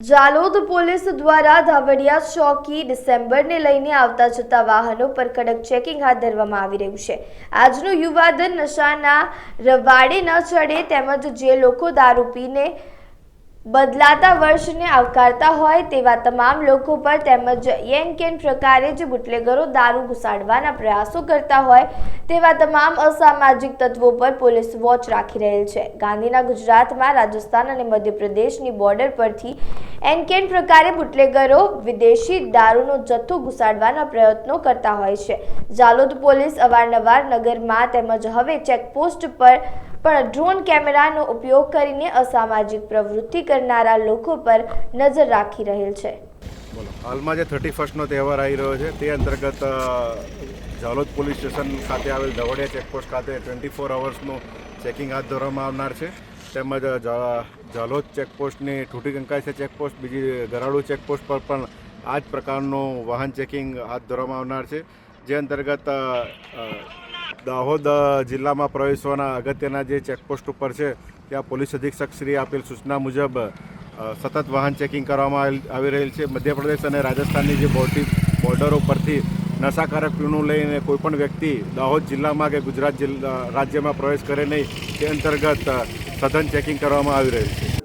Jhalod police દ્વારા ધાવડિયા ચોકી ડિસેમ્બરને લઈને આવતા જતા વાહનો પર કડક ચેકિંગ હાથ ધરવામાં આવી રહ્યું છે। આજનું યુવાધન નશાના રવાડે ન ચડે તેમજ જે લોકો દારૂ પીને બદલાતા વર્ષને આવકારતા હોય તેવા તમામ લોકો પર તેમજ યેન કેન પ્રકારે જે બુટલેગરો દારૂ ઘુસાડવાના પ્રયાસો કરતા હોય તેવા તમામ અસામાજિક તત્વો પર પોલીસ વોચ રાખી રહેલ છે। ગાંધીના ગુજરાતમાં રાજસ્થાન અને મધ્યપ્રદેશની બોર્ડર પરથી એન કેન પ્રકારે બુટલેગરો વિદેશી દારૂનો જથ્થો ઘુસાડવાના પ્રયત્નો કરતા હોય છે। જાલોદ પોલીસ અવારનવાર નગરમાં તેમજ હવે ચેકપોસ્ટ પર પણ ડ્રોન કેમેરાનો ઉપયોગ કરીને અસામાજિક પ્રવૃત્તિ કરનારા લોકો પર નજર રાખી રહેલ છે। હાલમાં જે 31નો તહેવાર આવી રહ્યો છે તે અંતર્ગત જાલોદ પોલીસ સ્ટેશન ખાતે આવેલ ધાવડિયા ચેકપોસ્ટ ખાતે 24 અવર્સનું ચેકિંગ હાથ ધરવામાં આવનાર છે। તેમજ જાલોદ ચેકપોસ્ટની ઠૂઠી કંકાઈ છે ચેકપોસ્ટ, બીજી ગરાડુ ચેકપોસ્ટ પર પણ આ જ પ્રકારનું વાહન ચેકિંગ હાથ ધરવામાં આવનાર છે। જે અંતર્ગત દાહોદ જિલ્લામાં પ્રવેશવાના અગત્યના જે ચેકપોસ્ટ ઉપર છે ત્યાં પોલીસ અધિક્ષક શ્રી આપેલ સૂચના મુજબ સતત વાહન ચેકિંગ કરવામાં આવી રહેલ છે। મધ્યપ્રદેશ અને રાજસ્થાનની જે બોર્ડરો પરથી નશાકારક પીણું લઈને કોઈપણ વ્યક્તિ દાહોદ જિલ્લામાં કે ગુજરાત રાજ્યમાં પ્રવેશ કરે નહીં તે અંતર્ગત સઘન ચેકિંગ કરવામાં આવી રહ્યું છે।